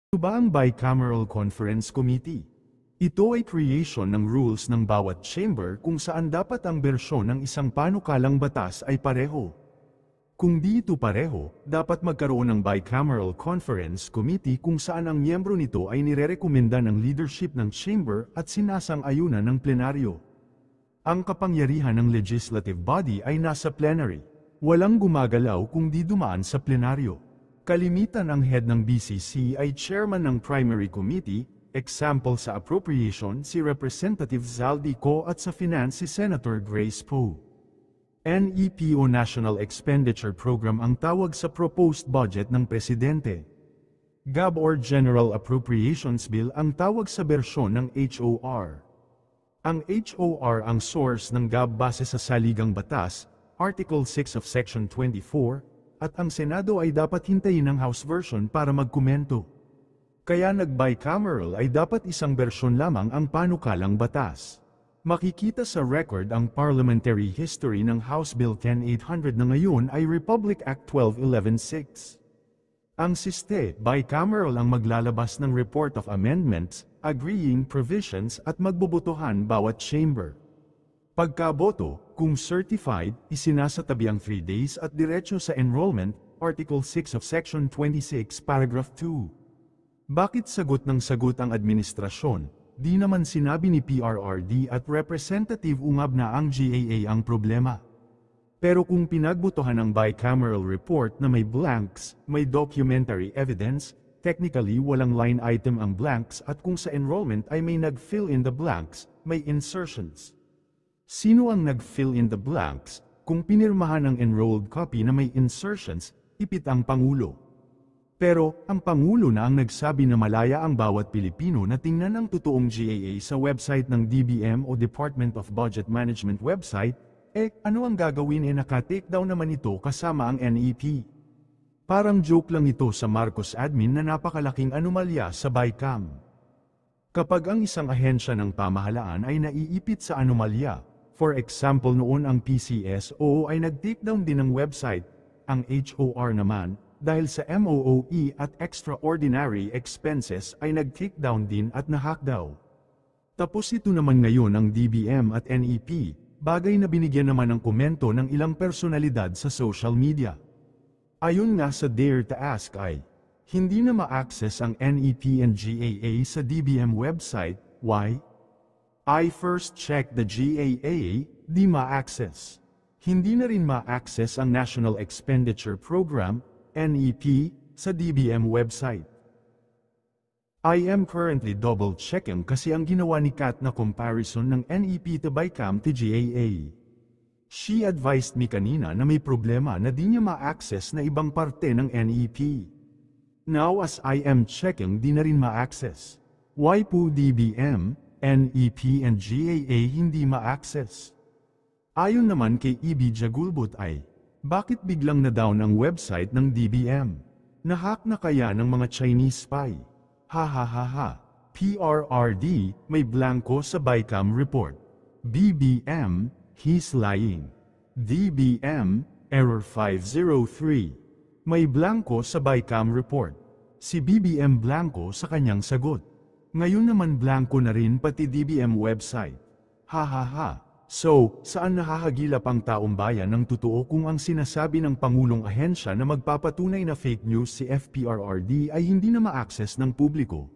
Ito ba ang Bicameral Conference Committee? Ito ay creation ng rules ng bawat chamber kung saan dapat ang bersyon ng isang panukalang batas ay pareho. Kung di ito pareho, dapat magkaroon ng Bicameral Conference Committee kung saan ang miyembro nito ay nirerekomenda ng leadership ng chamber at sinasang-ayunan ng plenaryo. Ang kapangyarihan ng legislative body ay nasa plenary. Walang gumagalaw kung di dumaan sa plenaryo. Kalimitan ang head ng BCC ay chairman ng primary committee, example sa appropriation si Representative Zaldi Co at sa finance si Senator Grace Poe. NEP o National Expenditure Program ang tawag sa proposed budget ng presidente. GAB or General Appropriations Bill ang tawag sa bersyon ng HOR. Ang HOR ang source ng GAB base sa Saligang Batas, Article 6 of Section 24, at ang Senado ay dapat hintayin ang House version para magkomento. Kaya nag-bicameral ay dapat isang bersyon lamang ang panukalang batas. Makikita sa record ang parliamentary history ng House Bill 10800 na ngayon ay Republic Act 1211-6. Ang SISTE, bicameral ang maglalabas ng report of amendments, agreeing provisions at magbobotohan bawat chamber. Pagkaboto, kung certified, isinasatabi ang 3 days at diretso sa enrollment, Article 6 of Section 26, Paragraph 2. Bakit sagot ng sagot ang administrasyon? Di naman sinabi ni PRRD at Representative Ungab na ang GAA ang problema. Pero kung pinagbotohan ang bicameral report na may blanks, may documentary evidence, technically walang line item ang blanks at kung sa enrollment ay may nag-fill in the blanks, may insertions. Sino ang nag-fill in the blanks? Kung pinirmahan ang enrolled copy na may insertions, ipit ang Pangulo. Pero, ang Pangulo na ang nagsabi na malaya ang bawat Pilipino na tingnan ang totoong GAA sa website ng DBM o Department of Budget Management website, ano ang gagawin naka-take down naman ito kasama ang NEP? Parang joke lang ito sa Marcos admin na napakalaking anomalya sa BICAM. Kapag ang isang ahensya ng pamahalaan ay naiipit sa anomalya, for example noon ang PCSO ay nag-take down din ng website, ang HOR naman, dahil sa MOOE at extraordinary expenses ay nag-take down din at nahack daw. Tapos ito naman ngayon ang DBM at NEP, bagay na binigyan naman ng komento ng ilang personalidad sa social media. Ayon nga sa Dare to Ask ay, hindi na ma-access ang NEP and GAA sa DBM website, why? I first checked the GAA, di ma-access. Hindi na rin ma-access ang National Expenditure Program, NEP, sa DBM website. I am currently double-checking kasi ang ginawa ni Kat na comparison ng NEP to BICAM to GAA. She advised me kanina na may problema na di niya ma-access na ibang parte ng NEP. Now as I am checking di na rin ma-access. Why po DBM, NEP and GAA hindi ma-access? Ayon naman kay EB Jagulbot ay, bakit biglang na-down ang website ng DBM? Nahack na kaya ng mga Chinese spy? Ha ha ha ha. PRRD, may blanco sa BICAM report. BBM, he's lying. DBM, error 503. May blanco sa BICAM report. Si BBM blanco sa kanyang sagot. Ngayon naman blanco na rin pati DBM website. Ha ha ha. So, saan nahahagilap ang taong bayan ng totoo kung ang sinasabi ng Pangulong Ahensya na magpapatunay na fake news si FPRRD ay hindi na ma-access ng publiko?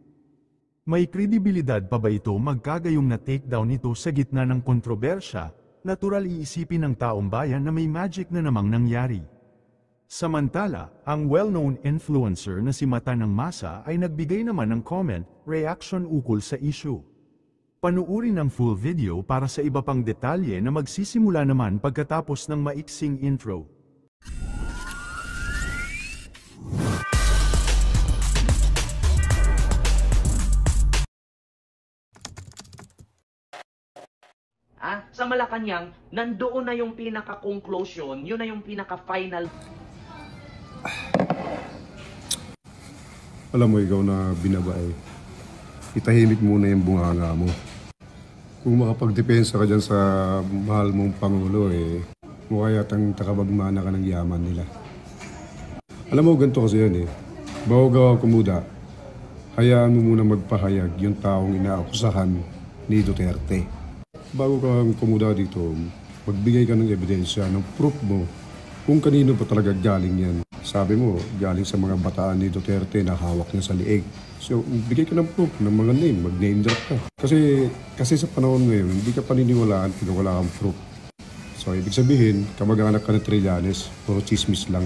May kredibilidad pa ba ito magkagayong na takedown ito sa gitna ng kontrobersya? Natural iisipin ng taong bayan na may magic na namang nangyari. Samantala, ang well-known influencer na si Mata ng Masa ay nagbigay naman ng comment, reaction ukol sa issue. Panuurin ang full video para sa iba pang detalye na magsisimula naman pagkatapos ng maiksing intro. Sa Malacanang, nandoon na yung pinaka-conclusion, yun na yung pinaka-final. Alam mo, ikaw na binabae, itahimik muna yung bunganga mo. Kung makapagdepensa ka dyan sa mahal mong Pangulo, mukha yatang takabagmana ka ng yaman nila. Alam mo, ganito kasi yan Bago gawa kumuda, hayaan mo muna magpahayag yung taong inaakusahan ni Duterte. Bago ka kumuda dito, magbigay ka ng ebidensya, ng proof mo kung kanino pa talaga galing yan. Sabi mo, galing sa mga bataan ni Duterte na hawak niya sa liig. So, bigay ka ng proof ng mga name, mag-name drop ka. Kasi sa panahon ngayon, hindi ka paniniwalaan kung wala kang proof. So, ibig sabihin, kamag-anak ka ng Trillanes, puro chismis lang.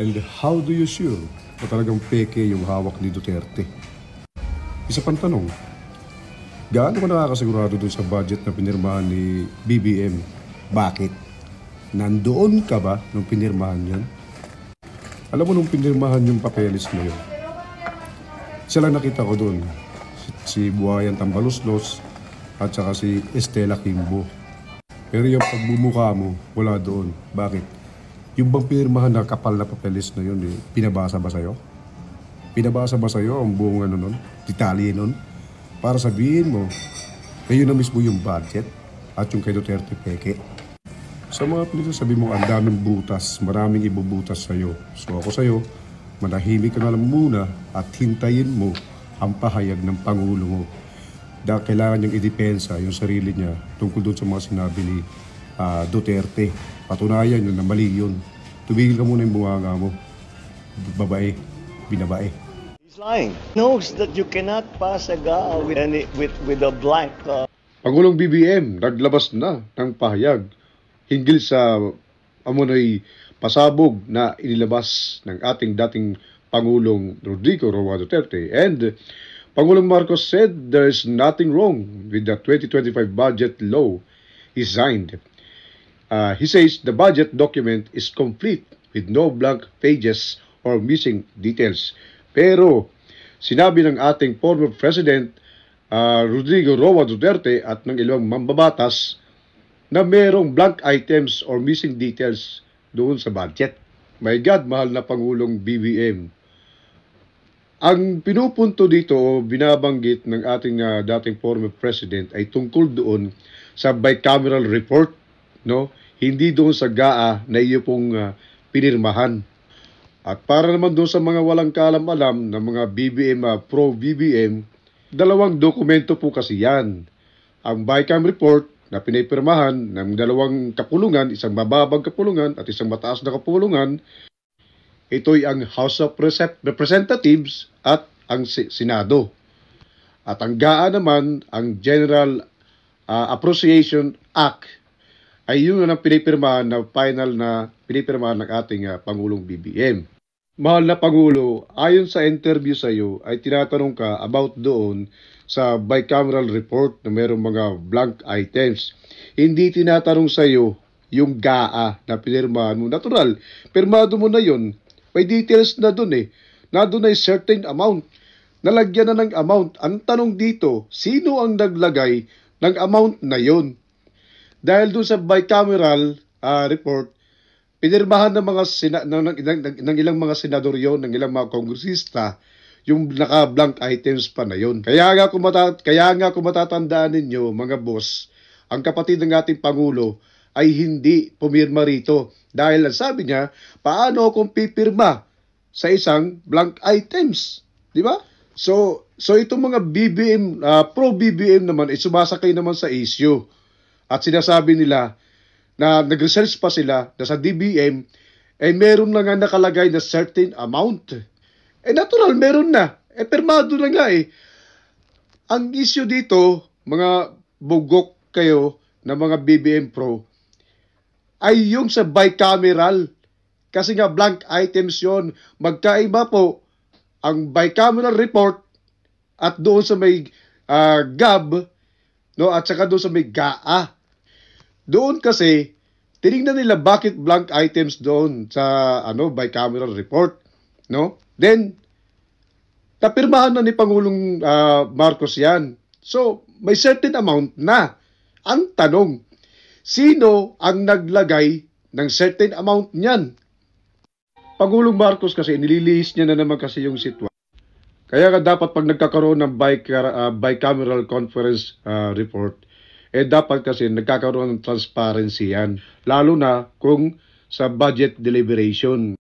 And how do you sure na talagang peke yung hawak ni Duterte? Isa pang tanong, gaano ka nakakasigurado dun sa budget na pinirmahan ni BBM? Bakit? Nandoon ka ba nung pinirmahan yun? Alam mo nung pinirmahan yung papeles na yun, isa lang nakita ko doon, si Buhayan Tambaloslos at saka si Estela Kimbo. Pero yung pagbumuka mo, wala doon. Bakit? Yung bang pinirmahan na kapal na papeles na yun, pinabasa ba sa'yo? Pinabasa ba sa'yo ang buong nun, detalye nun? Para sabihin mo na yun na mismo yung budget at yung kay Duterte peke. Sa mga pinagsasabi mo, ang daming butas, maraming ibubutas sa'yo. So ako sa'yo, manahimik ka na lang muna at hintayin mo ang pahayag ng Pangulo mo. Dahil kailangan niyang idepensa yung sarili niya tungkol doon sa mga sinabi ni Duterte. Patunayan yun na mali yun. Tumigil ka muna yung bunganga mo. Babae, binabae. He's lying. Knows that you cannot pass a GA with a blank. Pangulong BBM, naglabas na ng pahayag hinggil sa amonoy pasabog na inilabas ng ating dating Pangulong Rodrigo Roa Duterte. And Pangulong Marcos said there is nothing wrong with the 2025 budget law he signed. He says the budget document is complete with no blank pages or missing details. Pero sinabi ng ating former President Rodrigo Roa Duterte at ng ilang mambabatas na merong blank items or missing details doon sa budget. My God, mahal na Pangulong BBM. Ang pinupunto dito o binabanggit ng ating dating former president ay tungkol doon sa bicameral report, no? Hindi doon sa GAA na iyo pong pinirmahan. At para naman doon sa mga walang kaalam-alam na mga BBM, pro-BBM, dalawang dokumento po kasi yan. Ang BICAM report na pinipirmahan ng dalawang kapulungan, isang mababang kapulungan at isang mataas na kapulungan, ito'y ang House of Representatives at ang Senado. At ang GAA naman, ang General Appropriation Act, ay yun ang pinipirmahan na final na pinipirmahan ng ating Pangulong BBM. Mahal na Pangulo, ayon sa interview sa iyo ay tinatanong ka about doon sa bicameral report na mayroong mga blank items. Hindi tinatanong sa iyo yung GAA na pinirmahan mo. Natural, pirmado mo na yun. May details na doon eh. Na doon ay certain amount. Nalagyan na ng amount. Ang tanong dito, sino ang naglagay ng amount na yun? Dahil doon sa bicameral report, pinirmahan ng mga ng ilang mga senador yon, ng ilang mga kongresista, yung naka-blank items pa na yon. Kaya nga kung matatandaan ninyo, mga boss, ang kapatid ng ating Pangulo ay hindi pumirma rito. Dahil ang sabi niya, paano kung pipirma sa isang blank items? Di ba? So itong mga BBM, pro-BBM naman, sumasakay naman sa issue. At sinasabi nila na nag-research pa sila na sa DBM ay meron na nga nakalagay na certain amount. Natural, meron na. Pirmado na nga eh. Ang issue dito, mga bugok kayo na mga BBM Pro, ay yung sa bicameral. Kasi nga blank items yon. Magkaiba po ang bicameral report at doon sa may GAB, no, at saka doon sa may GAA. Doon kasi, tinignan nila bakit blank items doon sa bicameral report. No? Then, napirmahan na ni Pangulong Marcos yan. So, may certain amount na. Ang tanong, sino ang naglagay ng certain amount niyan? Pangulong Marcos kasi, nililihis niya na naman kasi yung sitwasyon. Kaya nga dapat pag nagkakaroon ng bicameral conference report, dapat kasi nagkakaroon ng transparency yan. Lalo na kung sa budget deliberation.